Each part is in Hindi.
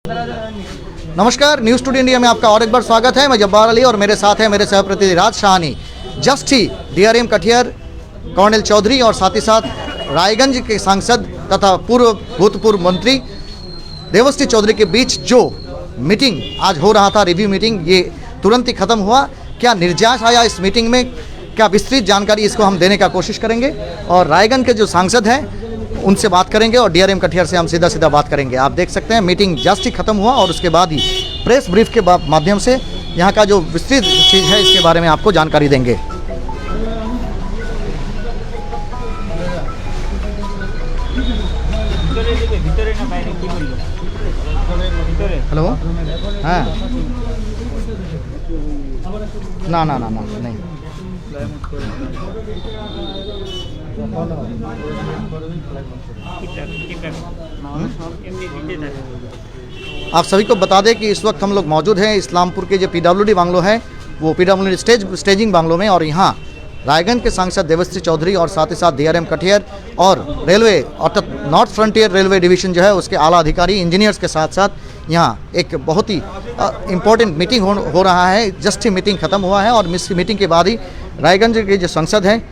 नमस्कार, न्यूज़ टुडे इंडिया में आपका और एक बार स्वागत है। मैं जब्बार अली और मेरे साथ है मेरे सहप्रतिनिधि राज शाहानी। जस्ट ही डीआरएम कटिहार कर्नल चौधरी और साथ ही साथ रायगंज के सांसद तथा भूतपूर्व मंत्री देवश्री चौधरी के बीच जो मीटिंग आज हो रहा था, रिव्यू मीटिंग, ये तुरंत ही ख़त्म हुआ। क्या निर्यास आया इस मीटिंग में, क्या विस्तृत जानकारी इसको हम देने का कोशिश करेंगे और रायगंज के जो सांसद हैं उनसे बात करेंगे और डीआरएम कटिहार से हम सीधा बात करेंगे। आप देख सकते हैं मीटिंग जस्ट ही खत्म हुआ और उसके बाद ही प्रेस ब्रीफ के माध्यम से यहाँ का जो विस्तृत चीज़ है इसके बारे में आपको जानकारी देंगे। हेलो, हाँ, ना ना ना ना नहीं, आप सभी को बता दें कि इस वक्त हम लोग मौजूद हैं इस्लामपुर के जो पीडब्ल्यूडी बांग्लो है, वो पीडब्ल्यूडी स्टेजिंग बांग्लो में, और यहाँ रायगंज के सांसद देवश्री चौधरी और साथ ही साथ डीआरएम कटिहार और रेलवे अर्थात नॉर्थ फ्रंटियर रेलवे डिवीज़न जो है उसके आला अधिकारी इंजीनियर्स के साथ साथ यहाँ एक बहुत ही इम्पोर्टेंट मीटिंग हो रहा है। जस्ट ही मीटिंग ख़त्म हुआ है और मीटिंग के बाद ही रायगंज के जो सांसद हैं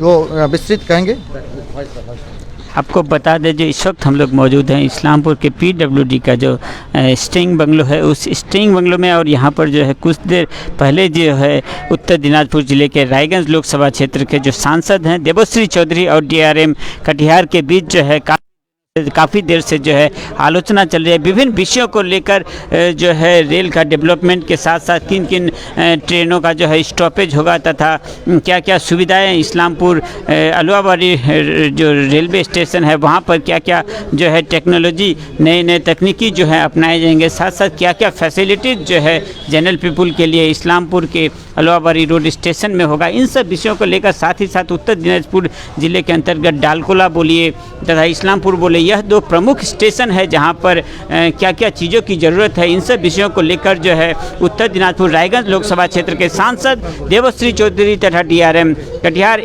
वो विस्तृत कहेंगे। आपको बता दें जो इस वक्त हम लोग मौजूद हैं इस्लामपुर के पीडब्ल्यूडी का जो स्टेइंग बंगलो है, उस स्टेइंग बंगलो में, और यहाँ पर जो है कुछ देर पहले जो है उत्तर दिनाजपुर ज़िले के रायगंज लोकसभा क्षेत्र के जो सांसद हैं देवश्री चौधरी और डीआरएम कटिहार के बीच जो है काफ़ी देर से जो है आलोचना चल रही है। विभिन्न विषयों को लेकर जो है रेल का डेवलपमेंट के साथ साथ किन किन ट्रेनों का जो है स्टॉपेज होगा तथा क्या क्या सुविधाएं इस्लामपुर अलवाबाड़ी जो रेलवे स्टेशन है वहां पर क्या क्या जो है टेक्नोलॉजी नए तकनीकी जो है अपनाए जाएंगे, साथ साथ क्या क्या फैसिलिटीज़ जो है जनरल पीपुल के लिए इस्लामपुर के अलवाबाड़ी रोड स्टेशन में होगा, इन सब विषयों को लेकर, साथ ही साथ उत्तर दिनाजपुर ज़िले के अंतर्गत डालकोला बोलिए तथा इस्लामपुर बोले, यह दो प्रमुख स्टेशन है जहां पर क्या क्या चीज़ों की ज़रूरत है, इन सब विषयों को लेकर जो है उत्तर दिनाजपुर रायगंज लोकसभा क्षेत्र के सांसद देवश्री चौधरी तथा DRM Katihar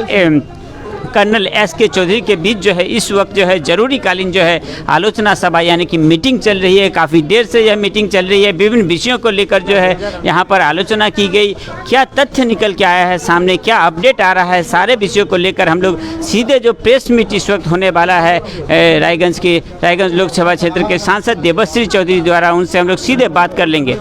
colonel S K. Chaudhary के बीच जो है इस वक्त जो है जरूरीकालीन जो है आलोचना सभा यानी कि मीटिंग चल रही है। काफ़ी देर से यह मीटिंग चल रही है, विभिन्न विषयों को लेकर जो है यहाँ पर आलोचना की गई। क्या तथ्य निकल के आया है सामने, क्या अपडेट आ रहा है, सारे विषयों को लेकर हम लोग सीधे जो प्रेस मीट इस वक्त होने वाला है रायगंज लोकसभा क्षेत्र के सांसद देवश्री चौधरी द्वारा, उनसे हम लोग सीधे बात कर लेंगे।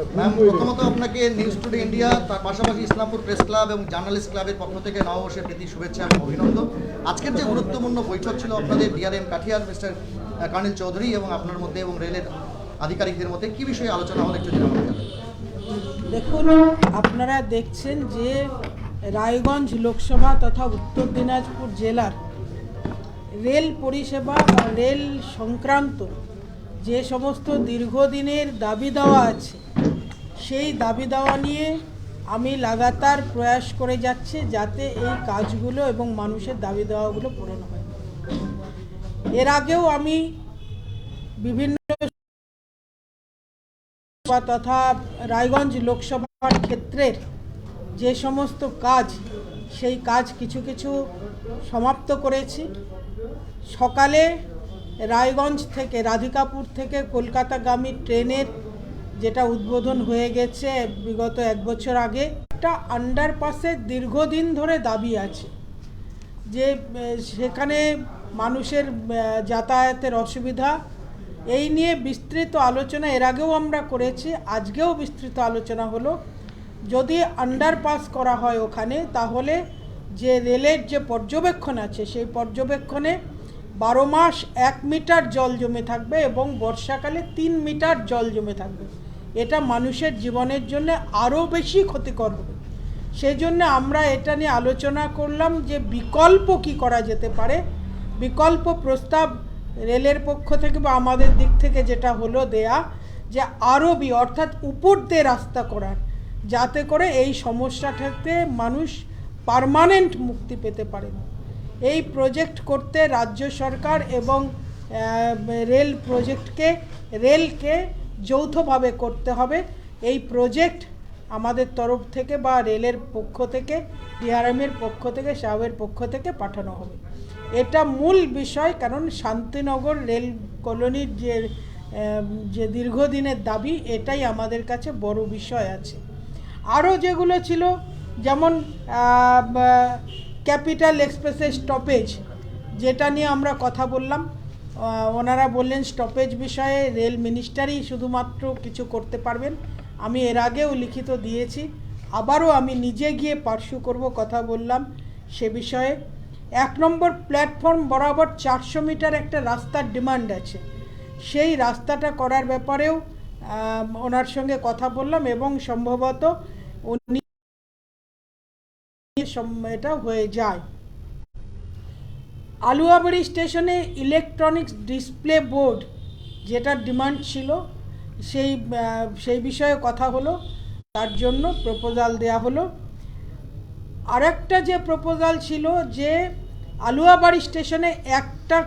मैम, प्रथमत আপনাকে নিউজ টুডে ইন্ডিয়া তার পাশাপাশি ইসলামপুর প্রেস ক্লাব এবং জার্নালিস্ট ক্লাবের পক্ষ থেকে নববর্ষের প্রীতি শুভেচ্ছা এবং অভিনন্দন। আজকের যে গুরুত্বপূর্ণ বৈঠক ছিল আপনাদের DRM Katihar mister colonel Chowdhury এবং আপনার মধ্যে এবং রেলের আধিকারিকদের মধ্যে কি বিষয়ে আলোচনা হলো একটু জানাবেন। দেখুন, আপনারা দেখছেন যে রায়গঞ্জ লোকসভা তথা উত্তর দিনাজপুর জেলার রেল পরিষেবা বা রেল সংক্রান্ত যে সমস্ত দীর্ঘদিনের দাবি দেওয়া আছে সেই দাবি দেওয়া নিয়ে আমি লাগাতার প্রয়াস করে যাচ্ছি যাতে এই কাজগুলো এবং মানুষের দাবি দেওয়াগুলো পূরণ হয়। এর আগেও আমি বিভিন্ন তথা রায়গঞ্জ লোকসভার ক্ষেত্রের যে সমস্ত কাজ সেই কাজ কিছু কিছু সমাপ্ত করেছি। সকালে রায়গঞ্জ থেকে রাধিকাপুর থেকে কলকাতাগামী ট্রেনের যেটা উদ্বোধন হয়ে গেছে বিগত এক বছর আগে, একটা আন্ডারপাসের দীর্ঘদিন ধরে দাবি আছে যে সেখানে মানুষের যাতায়াতের অসুবিধা, এই নিয়ে বিস্তৃত আলোচনা এর আগেও আমরা করেছি, আজকেও বিস্তৃত আলোচনা হলো। যদি আন্ডারপাস করা হয় ওখানে তাহলে যে রেলের যে পর্যবেক্ষণ আছে সেই পর্যবেক্ষণে 12 মাস 1 মিটার জল জমে থাকবে এবং বর্ষাকালে 3 মিটার জল জমে থাকবে। এটা মানুষের জীবনের জন্য আরও বেশি ক্ষতিকর হবে। সেই জন্য আমরা এটা নিয়ে আলোচনা করলাম যে বিকল্প কি করা যেতে পারে। বিকল্প প্রস্তাব রেলের পক্ষ থেকে বা আমাদের দিক থেকে যেটা হলো দেয়া, যে আরবি অর্থাৎ উপর দিয়ে রাস্তা করার, যাতে করে এই সমস্যা থেকে মানুষ পার্মানেন্ট মুক্তি পেতে পারে। এই প্রজেক্ট করতে রাজ্য সরকার এবং রেলকে যৌথভাবে করতে হবে। এই প্রজেক্ট আমাদের তরফ থেকে বা রেলের পক্ষ থেকে, ডিআরএমের পক্ষ থেকে, সাহেবের পক্ষ থেকে পাঠানো হবে। এটা মূল বিষয়, কারণ শান্তিনগর রেল কলোনির যে দীর্ঘদিনের দাবি, এটাই আমাদের কাছে বড় বিষয় আছে। আরও যেগুলো ছিল, যেমন ক্যাপিটাল এক্সপ্রেসের স্টপেজ, যেটা নিয়ে আমরা কথা বললাম। ওনারা বললেন স্টপেজ বিষয়ে রেল মিনিস্টারই শুধুমাত্র কিছু করতে পারবেন। আমি এর আগেও লিখিত দিয়েছি, আবারও আমি নিজে গিয়ে পার্সু করব, কথা বললাম সে বিষয়ে। 1 নম্বর প্ল্যাটফর্ম বরাবর 400 মিটার একটা রাস্তার ডিমান্ড আছে, সেই রাস্তাটা করার ব্যাপারেও ওনার সঙ্গে কথা বললাম এবং সম্ভবত উনি এটা হয়ে যায়। আলুয়াবাড়ি স্টেশনে ইলেকট্রনিক্স ডিসপ্লে বোর্ড যেটা ডিমান্ড ছিল, সেই বিষয়ে কথা হলো, তার জন্য প্রপোজাল দেয়া হলো। আরেকটা যে প্রপোজাল ছিল, যে আলুয়াবাড়ি স্টেশনে একটা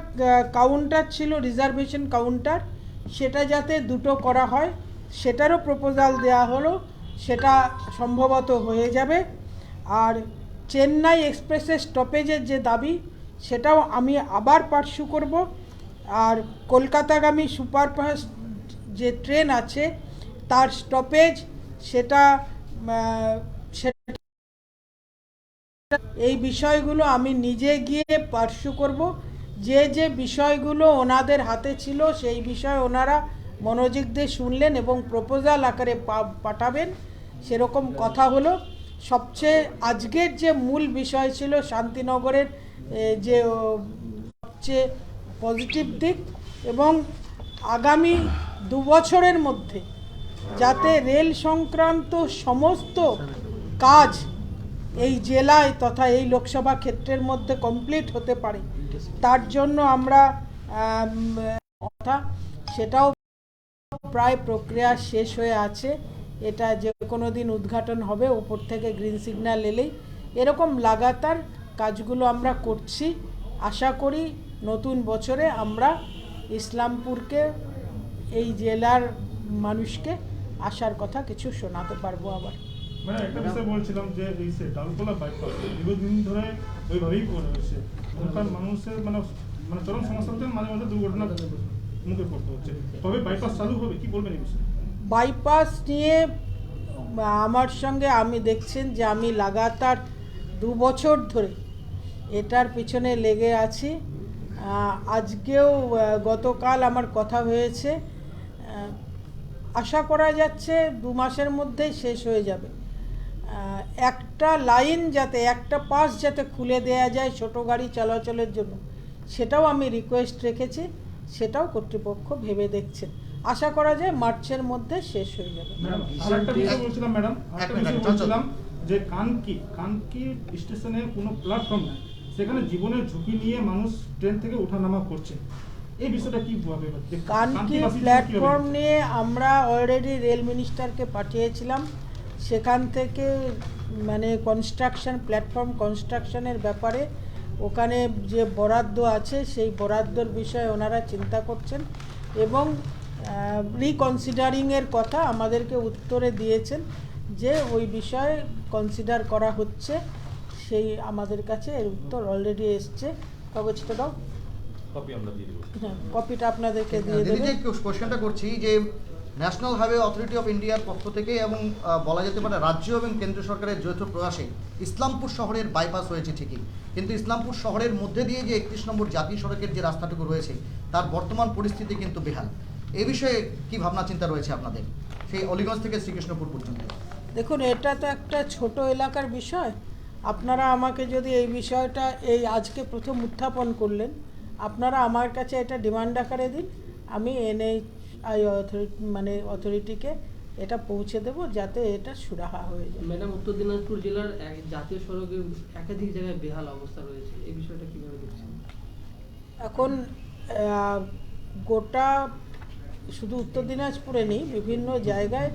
কাউন্টার ছিল, রিজার্ভেশন কাউন্টার, সেটা যাতে 2টো করা হয়, সেটারও প্রপোজাল দেয়া হলো, সেটা সম্ভবত হয়ে যাবে। আর চেন্নাই এক্সপ্রেসের স্টপেজের যে দাবি, সেটাও আমি আবার পার্সু করব। আর কলকাতাগামী সুপারফাস্ট যে ট্রেন আছে তার স্টপেজ, সেটা এই বিষয়গুলো আমি নিজে গিয়ে পার্সু করব। যে বিষয়গুলো ওনাদের হাতে ছিল সেই বিষয়ে ওনারা মনোযোগ দিয়ে শুনলেন এবং প্রপোজাল আকারে পাঠাবেন, সেরকম কথা হলো। সবচেয়ে আজকের যে মূল বিষয় ছিল শান্তিনগরের যে সবচেয়ে পজিটিভ দিক, এবং আগামী 2 বছরের মধ্যে যাতে রেল সংক্রান্ত সমস্ত কাজ এই জেলায় তথা এই লোকসভা ক্ষেত্রের মধ্যে কমপ্লিট হতে পারে, তার জন্য আমরা সেটাও প্রায় প্রক্রিয়া শেষ হয়ে আছে। এটা যে কোনো দিন উদ্ঘাটন হবে, উপর থেকে গ্রিন সিগন্যাল এলেই। এরকম লাগাতার কাজগুলো আমরা করছি। আশা করি নতুন বছরে আমরা ইসলামপুরকে, এই জেলার মানুষকে আসার কথা কিছু শোনাতে পারবো আবার। মানে একটা বিষয় বলছিলাম যে এই ডালখোলা বাইপাস দীর্ঘদিন ধরে ওইভাবেই পড়ে রয়েছে, ওখানকার মানুষের মানে চরম সমস্যা হচ্ছে, মাঝে মাঝে দুর্ঘটনা মুখে পড়তে হচ্ছে। তবে বাইপাস চালু হবে, কি বলবেন এই বিষয়ে? বাইপাস নিয়ে আমার সঙ্গে আমি দেখছেন যে আমি লাগাতার 2 বছর ধরে এটার পিছনে লেগে আছি। আজকেও গতকাল আমার কথা হয়েছে, আশা করা যাচ্ছে 2 মাসের মধ্যেই শেষ হয়ে যাবে। একটা লাইন যাতে, একটা পাস যাতে খুলে দেয়া যায় ছোট গাড়ি চলাচলের জন্য, সেটাও আমি রিকোয়েস্ট রেখেছি, সেটাও কর্তৃপক্ষ ভেবে দেখছেন। আশা করা যায় মার্চের মধ্যে শেষ হয়ে যাবে। আরেকটা বিষয় বলছিলাম ম্যাডাম, যে কানকি স্টেশনে কোনো প্ল্যাটফর্ম নেই, সেখানে জীবনের ঝুঁকি নিয়ে মানুষ ট্রেন থেকে ওঠানামা করছে, এই বিষয়টা কি ভাবে? কানকি প্ল্যাটফর্ম নিয়ে আমরা অলরেডি রেল মিনিস্টারকে পাঠিয়েছিলাম, সেখান থেকে মানে প্ল্যাটফর্ম কনস্ট্রাকশনের ব্যাপারে ওখানে যে বরাদ্দ আছে সেই বরাদ্দর বিষয়ে ওনারা চিন্তা করছেন এবং রিকনসিডারিংয়ের কথা আমাদেরকে উত্তরে দিয়েছেন যে ওই বিষয়ে কনসিডার করা হচ্ছে। সেই আমাদের কাছে এর উত্তর অলরেডি এসছে। কাগজটা দাও, হ্যাঁ, কপিটা আপনাদেরকে দিয়ে দেব। যে কোশ্চেনটা করছি যে ন্যাশনাল হাইওয়ে অথরিটি অফ ইন্ডিয়ার পক্ষ থেকে এবং বলা যেতে পারে রাজ্য এবং কেন্দ্র সরকারের যৌথ প্রয়াসে ইসলামপুর শহরের বাইপাস হয়েছে ঠিকই, কিন্তু ইসলামপুর শহরের মধ্যে দিয়ে যে 31 নম্বর জাতীয় সড়কের যে রাস্তাটুকু রয়েছে তার বর্তমান পরিস্থিতি কিন্তু বেহাল। এই বিষয়ে কি ভাবনা চিন্তা রয়েছে আপনাদের, সেই অলিগঞ্জ থেকে শ্রীকৃষ্ণপুর পর্যন্ত? দেখুন, এটা তো একটা ছোট এলাকার বিষয়। আপনারা আমাকে যদি এই বিষয়টা আজকে প্রথম উত্থাপন করলেন, আপনারা আমার কাছে এটা ডিমান্ড আকারে দিন, আমি NHAI অথরিটিকে এটা পৌঁছে দেব যাতে এটা সুরাহা হয়ে যায়। ম্যাডাম, উত্তর দিনাজপুর জেলার জাতীয় সড়কের একাধিক জায়গায় বেহাল অবস্থা রয়েছে, এই বিষয়টা কীভাবে দেখছেন? এখন গোটা শুধু উত্তর দিনাজপুরে নেই, বিভিন্ন জায়গায়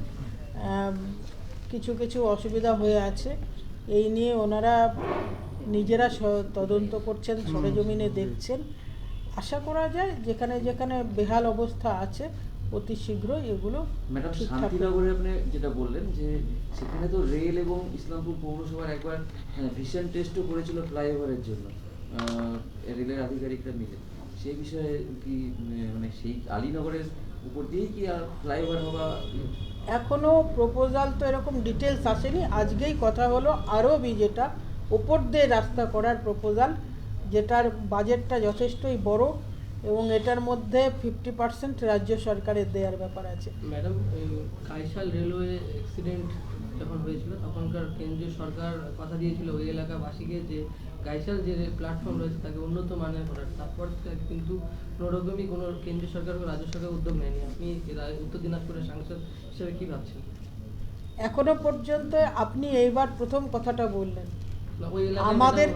কিছু কিছু অসুবিধা হয়ে আছে। এই নিয়ে ওনারা নিজেরা তদন্ত করছেন, সরেজমিনে দেখছেন। আশা করা যায় যেখানে যেখানে বেহাল অবস্থা আছে অতি শীঘ্রই এগুলো ম্যাডাম, ঠিকঠাক হবে। শান্তিনগরে আপনি যেটা বললেন যে সেখানে তো রেল এবং ইসলামপুর পৌরসভার একবার ভিশন টেস্টও করেছিল ফ্লাইওভারের জন্য রেলের আধিকারিকরা মিলে। সেই বিষয়ে কি মানে সেই আলীনগরের উপর দিয়েই কি আর ফ্লাইওভার হওয়া? এখনও প্রপোজাল তো এরকম ডিটেলস আসেনি, আজকেই কথা হলো আরও যেটা ওপর দিয়ে রাস্তা করার প্রপোজাল, যেটার বাজেটটা যথেষ্টই বড় এবং এটার মধ্যে 50% রাজ্য সরকারের দেওয়ার ব্যাপার আছে। ম্যাডাম, কাইশাল রেলওয়ে অ্যাক্সিডেন্ট যখন হয়েছিল তখনকার কেন্দ্রীয় সরকার কথা দিয়েছিল ওই এলাকাবাসীকে যে কাইশাল যে প্ল্যাটফর্ম রয়েছে তাকে উন্নত মানের করার। তারপর কিন্তু কোনোরকমই কোনো কেন্দ্রীয় সরকার বা রাজ্য সরকার উদ্যোগ নেয়নি। আপনি উত্তর দিনাজপুরের সাংসদ হিসেবে কী ভাবছেন? এখনো পর্যন্ত আপনি এইবার প্রথম কথাটা বললেন, না, ওই এলাকায় আমাদের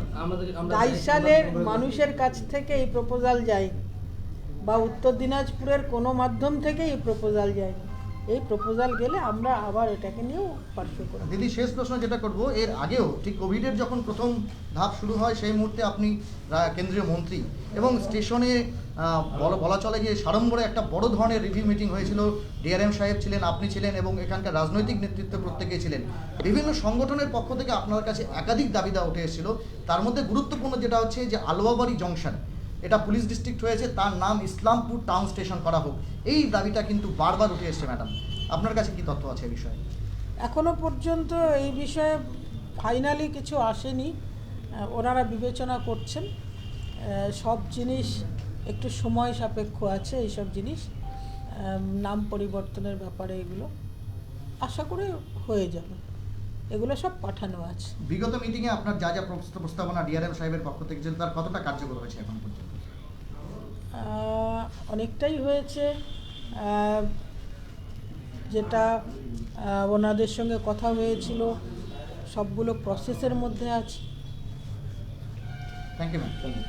আমরা কাইশালের মানুষের কাছ থেকে এই প্রপোজাল যায়নি বা উত্তর দিনাজপুরের কোনো মাধ্যম থেকে এই প্রপোজাল যায়নি। এই প্রপোজাল গেলে আমরা আবার এটাকে নিয়েও পার্শ্ব করব। দিদি, শেষ প্রশ্ন যেটা করব, এর আগেও ঠিক কোভিডের যখন প্রথম ধাপ শুরু হয় সেই মুহূর্তে আপনি কেন্দ্রীয় মন্ত্রী এবং স্টেশনে বলা চলে যে সাড়ম্বরে একটা বড় ধরনের রিভিউ মিটিং হয়েছিল। ডিআরএম সাহেব ছিলেন, আপনি ছিলেন এবং এখানকার রাজনৈতিক নেতৃত্ব প্রত্যেকেই ছিলেন। বিভিন্ন সংগঠনের পক্ষ থেকে আপনার কাছে একাধিক দাবি দেওয়া উঠে এসেছিল। তার মধ্যে গুরুত্বপূর্ণ যেটা হচ্ছে যে আলোয়াবাড়ি জংশন, এটা পুলিশ ডিস্ট্রিক্ট হয়েছে, তার নাম ইসলামপুর টাউন স্টেশন করা হোক, এই দাবিটা কিন্তু বারবার উঠে এসেছে। ম্যাডাম, আপনার কাছে কি তথ্য আছে এই বিষয়ে? এখনো পর্যন্ত এই বিষয়ে ফাইনালি কিছু আসেনি, ওনারা বিবেচনা করছেন। সব জিনিস একটু সময় সাপেক্ষ আছে, এইসব জিনিস নাম পরিবর্তনের ব্যাপারে এগুলো আশা করে হয়ে যাবে, এগুলো সব পাঠানো আছে। বিগত মিটিংয়ে আপনার যা যা প্রস্তাবনা ডিআরএম সাহেবের পক্ষ থেকে ছিল তার কতটা কার্যকর হয়েছে এখন পর্যন্ত? অনেকটাই হয়েছে। যেটা ওনাদের সঙ্গে কথা হয়েছিল সবগুলো প্রসেসের মধ্যে আছে। Thank you ma'am. Thank you.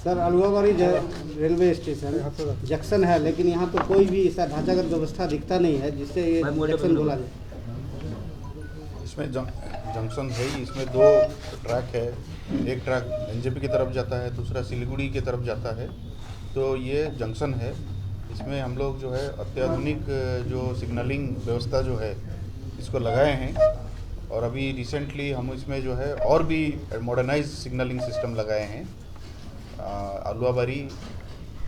Sir, Aluabari railway station junction है, लेकिन यहाँ तो कोई भी ऐसा ढांचागत व्यवस्था दिखता नहीं है जिससे ये जंक्शन बोला जाए। इसमें जंक्शन है ही, इसमें 2 ट्रैक है। एक ट्रैक एनजेपी की तरफ जाता है, दूसरा सिलीगुड़ी की तरफ जाता है। तो ये जंक्शन है, इसमें हम लोग जो है अत्याधुनिक जो सिग्नलिंग व्यवस्था जो है इसको लगाए हैं। और अभी रिसेंटली हम इसमें जो है और भी मॉडर्नाइज सिग्नलिंग सिस्टम लगाए हैं। अलुआबाड़ी,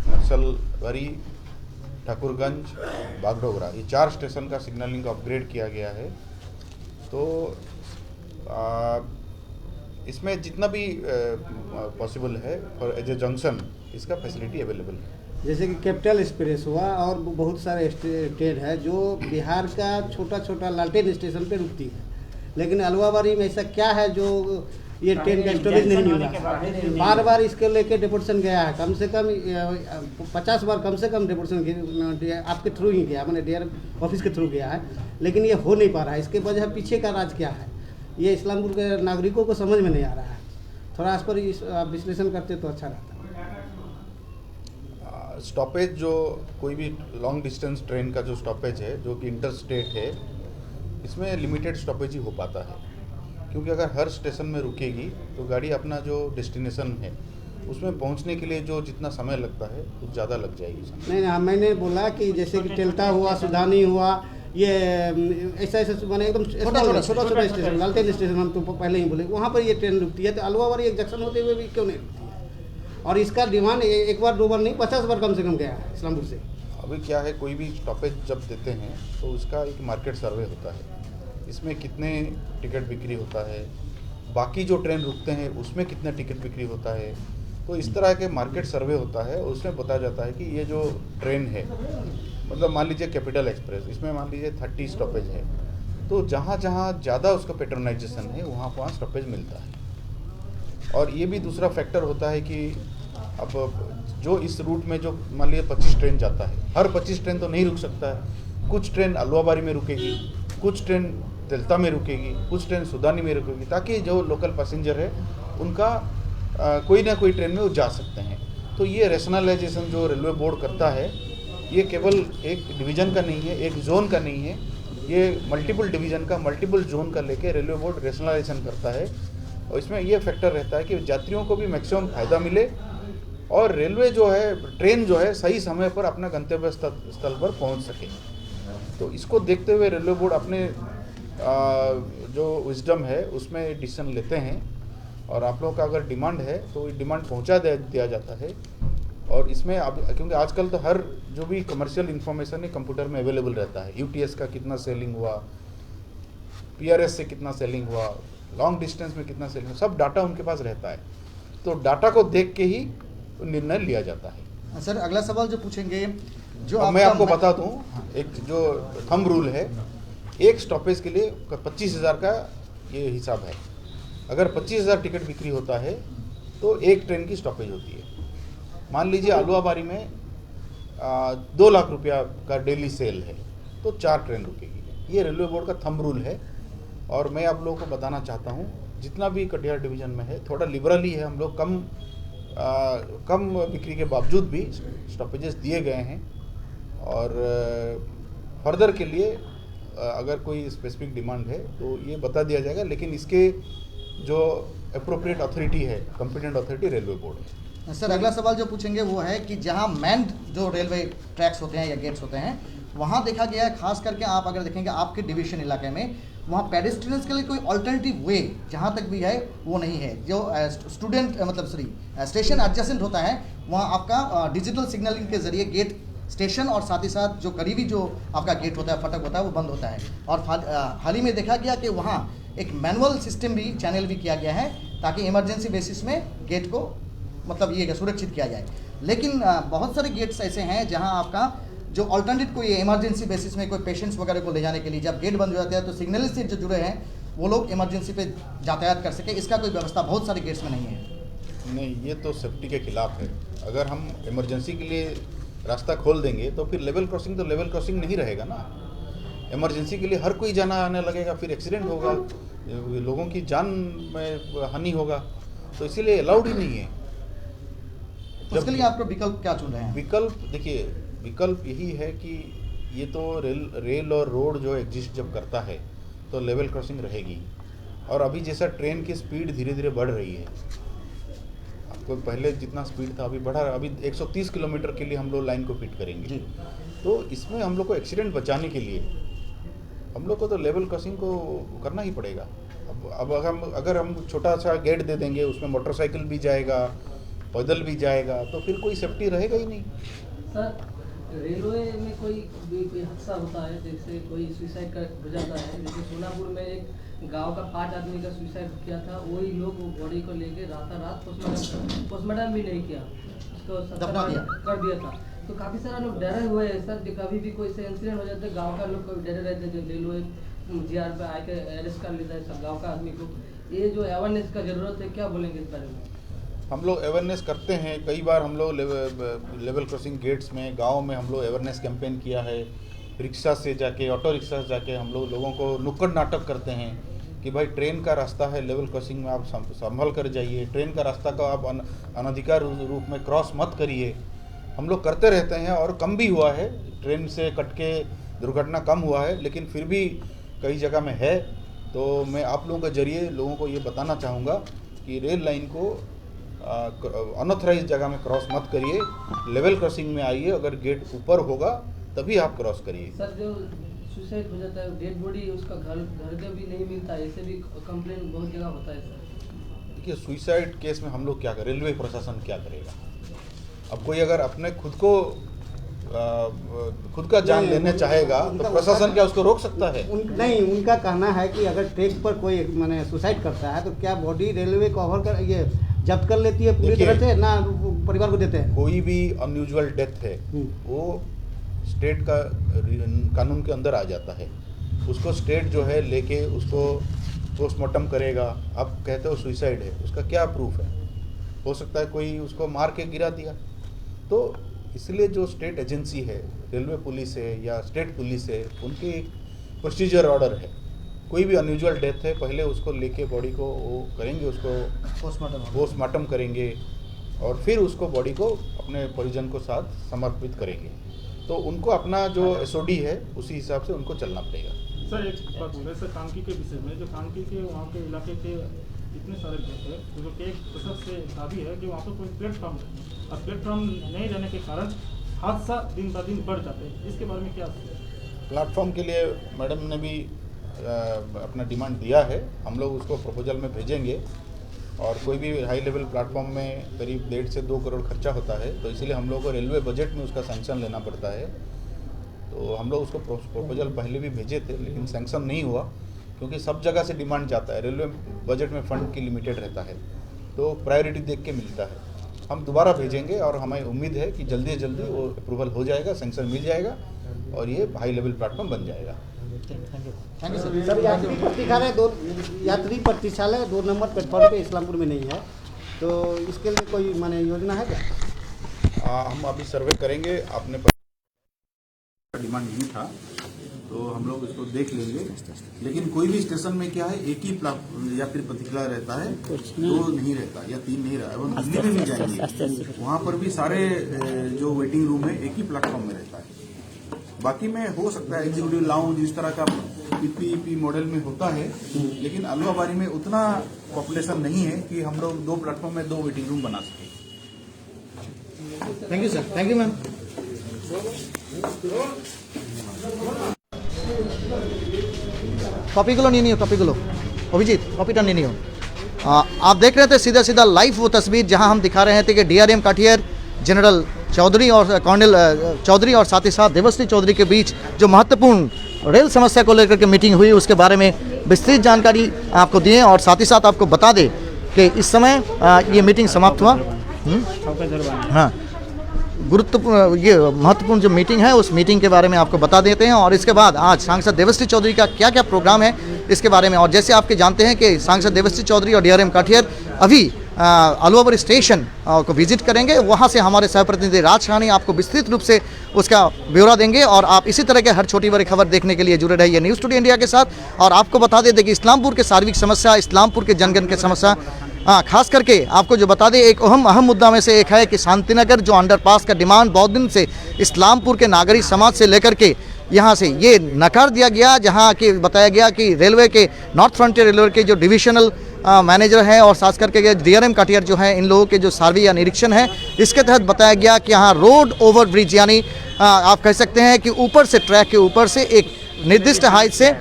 नक्सलबाड़ी, ठाकुरगंज, बागडोगरा, ये 4 स्टेशन का सिग्नलिंग अपग्रेड किया गया है। तो इसमें जितना भी पॉसिबल है और एज ए जंक्शन इसका फैसिलिटी अवेलेबल है। जैसे कि कैपिटल एक्सप्रेस हुआ और बहुत सारे ट्रेन है जो बिहार का छोटा छोटा लालटेन स्टेशन पे रुकती है, लेकिन अलुआबाड़ी में ऐसा क्या है जो ये ट्रेन का स्टोरेज नहीं मिल रहा। बार बार इसके लेके डेपुटेशन गया है, कम से कम 50 बार कम से कम डेपुटेशन आपके थ्रू ही गया, मैंने डीआरएम ऑफिस के थ्रू गया है, लेकिन ये हो नहीं पा रहा है। इसके वजह पीछे का राज क्या है, ये इस्लामपुर के नागरिकों को समझ में नहीं आ रहा है। थोड़ा इस पर विश्लेषण करते तो अच्छा रहता। स्टॉपेज जो कोई भी लॉन्ग डिस्टेंस ट्रेन का जो स्टॉपेज है जो कि इंटर स्टेट है, इसमें लिमिटेड स्टॉपेज ही हो पाता है, क्योंकि अगर हर स्टेशन में रुकेगी तो गाड़ी अपना जो डेस्टिनेशन है उसमें पहुंचने के लिए जो जितना समय लगता है कुछ ज़्यादा लग जाएगी। नहीं, मैंने बोला कि जैसे कि टेल्टा हुआ, सुधानी हुआ, ये ऐसा ऐसा मैंने एकदम छोटा छोटा स्टेशन, लालटेन स्टेशन हम तो पहले ही बोले, वहाँ पर ये ट्रेन रुकती है। तो अलुआबाड़ी एक जंक्शन होते हुए भी क्यों नहीं रुकती है? और इसका डिमांड एक बार 2 बार नहीं 50 बार कम से कम गया है इस्लामपुर से। अभी क्या है, कोई भी स्टॉपेज जब देते हैं तो उसका एक मार्केट सर्वे होता है, इसमें कितने टिकट बिक्री होता है, बाकी जो ट्रेन रुकते हैं उसमें कितना टिकट बिक्री होता है। तो इस तरह के मार्केट सर्वे होता है, उसमें बताया जाता है कि ये जो ट्रेन है, मतलब मान लीजिए कैपिटल एक्सप्रेस, इसमें मान लीजिए 30 स्टॉपेज है, तो जहाँ जहाँ ज़्यादा उसका पेट्रोनाइजेशन है वहाँ स्टॉपेज मिलता है। और ये भी दूसरा फैक्टर होता है कि अब जो इस रूट में जो मान लीजिए 25 ट्रेन जाता है, हर 25 ट्रेन तो नहीं रुक सकता है, कुछ ट्रेन अलवाबारी में रुकेगी, कुछ ट्रेन तिलता में रुकेगी, कुछ ट्रेन सुदानी में रुकेगी, ताकि जो लोकल पैसेंजर है उनका कोई ना कोई ट्रेन में वो जा सकते हैं। तो ये रैशनलाइजेशन जो रेलवे बोर्ड करता है, ये केवल एक डिवीज़न का नहीं है, एक जोन का नहीं है, ये मल्टीपल डिवीज़न का, मल्टीपल जोन का लेके रेलवे बोर्ड रैशनलाइजेशन करता है। और इसमें ये फैक्टर रहता है कि यात्रियों को भी मैक्सिमम फ़ायदा मिले और रेलवे जो है, ट्रेन जो है सही समय पर अपना गंतव्य स्थल पर पहुंच सके। तो इसको देखते हुए रेलवे बोर्ड अपने जो विजडम है उसमें डिसीजन लेते हैं, और आप लोगों का अगर डिमांड है तो डिमांड पहुंचा दिया जाता है। और इसमें अब क्योंकि आजकल तो हर जो भी कमर्शियल इन्फॉर्मेशन है कंप्यूटर में अवेलेबल रहता है, यूटीएस का कितना सेलिंग हुआ, पीआरएस से कितना सेलिंग हुआ, लॉन्ग डिस्टेंस में कितना सेलिंग हुआ, सब डाटा उनके पास रहता है। तो डाटा को देख के ही निर्णय लिया जाता है। सर अगला सवाल जो पूछेंगे, जो अब मैं आपको बता दूं, एक जो थंब रूल है, एक स्टॉपेज के लिए 25,000 का ये हिसाब है। अगर 25,000 टिकट बिक्री होता है तो एक ट्रेन की स्टॉपेज होती है। मान लीजिए अलवाबारी में 2 लाख रुपया का डेली सेल है तो 4 ट्रेन रुकेगी। ये रेलवे बोर्ड का थंब रूल है। और मैं आप लोगों को बताना चाहता हूँ, जितना भी कटिहार डिवीज़न में है थोड़ा लिबरल ही है, हम लोग कम बिक्री के बावजूद भी स्टॉपेजेस दिए गए हैं। और फर्दर के लिए अगर कोई स्पेसिफिक डिमांड है तो ये बता दिया जाएगा, लेकिन इसके जो अप्रोप्रिएट अथॉरिटी है, कॉम्पिटेंट अथॉरिटी रेलवे बोर्ड है। सर अगला सवाल जो पूछेंगे वो है कि जहां मैन्ड जो रेलवे ट्रैक्स होते हैं या गेट्स होते हैं, वहां देखा गया है, खास करके आप अगर देखेंगे आपके डिवीजन इलाके में, वहाँ पेडेस्ट्रियंस के लिए कोई अल्टरनेटिव वे जहाँ तक भी है वो नहीं है। जो स्टूडेंट मतलब स्टेशन एडजेसेंट होता है, वहाँ आपका डिजिटल सिग्नलिंग के जरिए गेट स्टेशन और साथ ही साथ जो करीबी जो आपका गेट होता है, फटक होता है, वो बंद होता है। और हाल ही में देखा गया कि वहाँ एक मैनुअल सिस्टम भी चैनल भी किया गया है ताकि इमरजेंसी बेसिस में गेट को मतलब ये सुरक्षित किया जाए। लेकिन बहुत सारे गेट्स ऐसे हैं जहाँ आपका जो अल्टरनेट कोई इमरजेंसी बेसिस में कोई पेशेंट्स वगैरह को ले जाने के लिए जब गेट बंद हो जाते हैं तो सिग्नल से जो जुड़े हैं वो लोग इमरजेंसी पे यातायात कर सके, इसका कोई व्यवस्था बहुत सारे गेट्स में नहीं है। नहीं, ये तो सेफ्टी के खिलाफ है। अगर हम इमरजेंसी के लिए रास्ता खोल देंगे तो फिर लेवल क्रॉसिंग तो लेवल क्रॉसिंग नहीं रहेगा ना। इमरजेंसी के लिए हर कोई जाना आने लगेगा, फिर एक्सीडेंट होगा, लोगों की जान में हानि होगा, तो इसीलिए अलाउड ही नहीं है। उसके लिए आपका विकल्प क्या चुन रहे हैं? विकल्प देखिए, विकल्प यही है कि ये तो रेल और रोड जो एग्जिस्ट जब करता है तो लेवल क्रॉसिंग रहेगी। और अभी जैसा ट्रेन की स्पीड धीरे धीरे बढ़ रही है, आपको पहले जितना स्पीड था अभी बढ़ा, अभी 130 किलोमीटर के लिए हम लोग लाइन को फिट करेंगे। तो इसमें हम लोग को एक्सीडेंट बचाने के लिए हम लोग को तो लेवल क्रॉसिंग को करना ही पड़ेगा। अब अगर हम छोटा सा गेट दे देंगे, उसमें मोटरसाइकिल भी जाएगा, पैदल भी जाएगा, तो फिर कोई सेफ्टी रहेगा ही नहीं। सर रेलवे में कोई हादसा होता है, जैसे कोई सुसाइड हो जाता है, जैसे सोनापुर में एक गांव का 5 आदमी का सुसाइड किया था, वही लोग वो बॉडी को लेके रात पोस्टमार्टम भी नहीं किया, उसको कर दिया था। तो काफ़ी सारा लोग डरे हुए हैं सर, कभी भी कोई से इंसिडेंट हो जाता है गाँव का लोग कभी डरे रहते हैं, जो रेलवे जीआर पे आके अरेस्ट कर लेता है सब गाँव का आदमी को। ये जो अवेयरनेस का ज़रूरत है, क्या बोलेंगे इस बारे में? हम लोग अवेयरनेस करते हैं, कई बार हम लोग लेवल क्रॉसिंग गेट्स में गांव में हम लोग अवेयरनेस कैंपेन किया है। रिक्शा से जाके, ऑटो रिक्शा से जाके हम लोगों को नुक्कड़ नाटक करते हैं कि भाई ट्रेन का रास्ता है, लेवल क्रॉसिंग में आप संभल कर जाइए, ट्रेन का रास्ता का आप अनधिकार रूप में क्रॉस मत करिए। हम लोग करते रहते हैं और कम भी हुआ है, ट्रेन से कट के दुर्घटना कम हुआ है, लेकिन फिर भी कई जगह में है। तो मैं आप लोगों के जरिए लोगों को ये बताना चाहूँगा कि रेल लाइन को अनऑथराइज जगह में क्रॉस मत करिए, लेवल क्रॉसिंग में आइए, अगर गेट ऊपर होगा तभी आप क्रॉस करिए। सर जो सुसाइड हो जाता है, डेड बॉडी उसका घर का भी नहीं मिलता है, ऐसे भी कंप्लेंट बहुत जगह होता है सर। देखिए, सुसाइड केस में हम लोग क्या करें, रेलवे प्रशासन क्या करेगा? अब कोई अगर अपने खुद को खुद का जान लेना चाहेगा तो प्रशासन क्या उसको रोक सकता है? नहीं, उनका कहना है कि अगर ट्रैक पर कोई माने सुसाइड करता है तो क्या बॉडी रेलवे कवर कर ये जब्त कर लेती है पूरी तरह से, ना परिवार को देते हैं? कोई भी अनयूजुअल डेथ है वो स्टेट का कानून के अंदर आ जाता है। उसको स्टेट जो है लेके उसको पोस्टमार्टम करेगा। आप कहते हो सुसाइड है, उसका क्या प्रूफ है? हो सकता है कोई उसको मार के गिरा दिया। तो इसलिए जो स्टेट एजेंसी है, रेलवे पुलिस है या स्टेट पुलिस है, उनकी एक प्रोसीजर ऑर्डर है। कोई भी अनयूजुअल डेथ है पहले उसको लेके बॉडी को वो करेंगे, उसको पोस्टमार्टम करेंगे और फिर उसको बॉडी को अपने परिजन को साथ समर्पित करेंगे। तो उनको अपना जो एसओडी है उसी हिसाब से उनको चलना पड़ेगा। सर एक बात बोल रहे सर, कानकी के विषय में, जो कानकी के वहाँ के इलाके के इतने सारे घर है, जो कि एक प्रशस्त से दावी है कि वहाँ पर कोई प्लेटफॉर्म नहीं, और प्लेटफॉर्म नहीं रहने के कारण हादसा दिन ब दिन बढ़ जाते हैं। इसके बारे में क्या? प्लेटफॉर्म के लिए मैडम ने भी अपना डिमांड दिया है। हम लोग उसको प्रपोजल में भेजेंगे और कोई भी हाई लेवल प्लेटफॉर्म में करीब 1.5 से 2 करोड़ खर्चा होता है, तो इसीलिए हम लोग को रेलवे बजट में उसका सैंक्शन लेना पड़ता है। तो हम लोग उसको प्रपोजल पहले भी भेजे थे लेकिन सैंक्शन नहीं हुआ, क्योंकि सब जगह से डिमांड जाता है। रेलवे बजट में फंड की लिमिटेड रहता है, तो प्रायोरिटी देख के मिलता है। हम दोबारा भेजेंगे और हमें उम्मीद है कि जल्दी से जल्दी वो अप्रूवल हो जाएगा, सैंक्शन मिल जाएगा और ये हाई लेवल प्लेटफॉर्म बन जाएगा। थैंक यू सर, यात्री प्रतीक्षालय 2 नंबर प्लेटफॉर्म पे इस्लामपुर में नहीं है, तो इसके लिए कोई माने योजना है क्या? हम अभी सर्वे करेंगे। आपने डिमांड नहीं था तो हम लोग इसको देख लेंगे, लेकिन कोई भी स्टेशन में क्या है, एक ही यात्री प्रतीक्षालय रहता है, 2 नहीं रहता या 3 नहीं रहता। वो दिल्ली में भी जाएंगे, वहाँ पर भी सारे जो वेटिंग रूम है एक ही प्लेटफॉर्म में रहता है। बाकी में हो सकता है एग्जीक्यूटिव लाउंज इस तरह का पीपीपी मॉडल में होता है, लेकिन अलवाबारी में उतना पॉपुलेशन नहीं है कि हम लोग 2 प्लेटफॉर्म में 2 वेटिंग रूम बना सकें। Thank you sir, thank you ma'am. कॉपीগুলো নিয়ে নিও, कॉपीগুলো अभिजीत कॉपीটা নিয়ে নিও। आप देख रहे थे सीधा सीधा लाइव वो तस्वीर जहां हम दिखा रहे थे कि डीआरएम काठियर जनरल चौधरी और कर्नल चौधरी और साथ ही साथ देवश्री चौधरी के बीच जो महत्वपूर्ण रेल समस्या को लेकर के मीटिंग हुई, उसके बारे में विस्तृत जानकारी आपको दिए और साथ ही साथ आपको बता दें कि इस समय ये मीटिंग समाप्त हुआ। हाँ, गुरुत्वपूर्ण ये महत्वपूर्ण जो मीटिंग है उस मीटिंग के बारे में आपको बता देते हैं और इसके बाद आज सांसद देवश्री चौधरी का क्या क्या प्रोग्राम है इसके बारे में। और जैसे आपके जानते हैं कि सांसद देवश्री चौधरी और डीआरएम काठियर अभी अलवाबारी स्टेशन को विजिट करेंगे। वहां से हमारे सहप्रतिनिधि राज शाहनी आपको विस्तृत रूप से उसका ब्यौरा देंगे और आप इसी तरह के हर छोटी बड़ी खबर देखने के लिए जुड़े रहिए न्यूज़ टुडे इंडिया के साथ। और आपको बता दें कि इस्लामपुर के सार्वजनिक समस्या, इस्लामपुर के जनगण के समस्या, खास करके आपको जो बता दें एक अहम मुद्दा में से एक है कि शांतिनगर जो अंडरपास का डिमांड बहुत दिन से इस्लामपुर के नागरिक समाज से लेकर के यहाँ से ये नकार दिया गया, जहाँ कि बताया गया कि रेलवे के नॉर्थ फ्रंटियर रेलवे के जो डिविजनल मैनेजर हैं और खास करके डीआरएम काठियर जो है, इन लोगों के जो सर्वे या निरीक्षण है इसके तहत बताया गया कि यहाँ रोड ओवर ब्रिज यानी आप कह सकते हैं कि ऊपर से ट्रैक के ऊपर से एक निर्दिष्ट हाइट से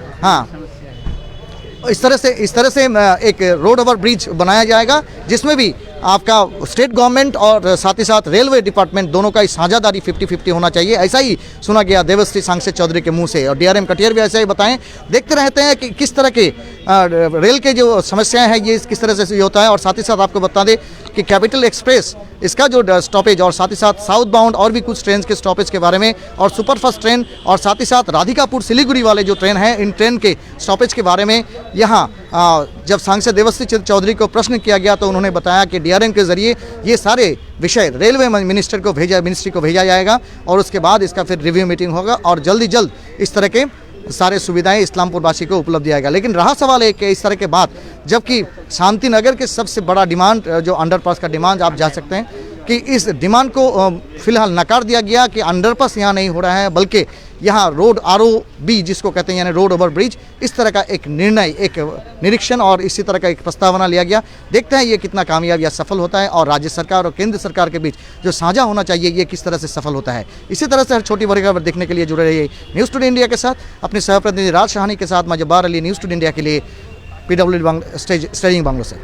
इस तरह से एक रोड ओवर ब्रिज बनाया जाएगा, जिसमें भी आपका स्टेट गवर्नमेंट और साथ ही साथ रेलवे डिपार्टमेंट दोनों का साझेदारी 50-50 होना चाहिए। ऐसा ही सुना गया देवश्री सांसद चौधरी के मुंह से और डीआरएम काठियर भी ऐसा ही बताएं। देखते रहते हैं कि किस तरह के रेल के जो समस्याएं हैं ये किस तरह से होता है। और साथ ही साथ आपको बता दें कि कैपिटल एक्सप्रेस इसका जो स्टॉपेज और साथ ही साथ साउथ बाउंड और भी कुछ ट्रेन के स्टॉपेज के बारे में और सुपरफास्ट ट्रेन और साथ ही साथ राधिकापुर सिलीगुड़ी वाले जो ट्रेन हैं इन ट्रेन के स्टॉपेज के बारे में यहाँ जब सांसद देवश्री चौधरी को प्रश्न किया गया तो उन्होंने बताया कि डीआरएम के जरिए ये सारे विषय रेलवे मिनिस्ट्री को भेजा जाएगा और उसके बाद इसका फिर रिव्यू मीटिंग होगा और जल्द इस तरह के सारे सुविधाएं इस्लामपुर वासी को उपलब्ध दिया जाएगा। लेकिन रहा सवाल है कि इस तरह के बात जबकि शांतिनगर के सबसे बड़ा डिमांड जो अंडरपास का डिमांड आप जा सकते हैं कि इस डिमांड को फिलहाल नकार दिया गया कि अंडरपास यहाँ नहीं हो रहा है बल्कि यहाँ रोड ROB जिसको कहते हैं यानी रोड ओवर ब्रिज, इस तरह का एक निर्णय, एक निरीक्षण और इसी तरह का एक प्रस्तावना लिया गया। देखते हैं ये कितना कामयाब या सफल होता है और राज्य सरकार और केंद्र सरकार के बीच जो साझा होना चाहिए ये किस तरह से सफल होता है। इसी तरह से हर छोटी बड़ी खबर देखने के लिए जुड़े रहिए न्यूज़ टुडे इंडिया के साथ। अपने सहप्रतिनिधि राज शाहनी के साथ मैं Jabbar Ali, news today India के लिए PWD स्टेजिंग बांग्लो से।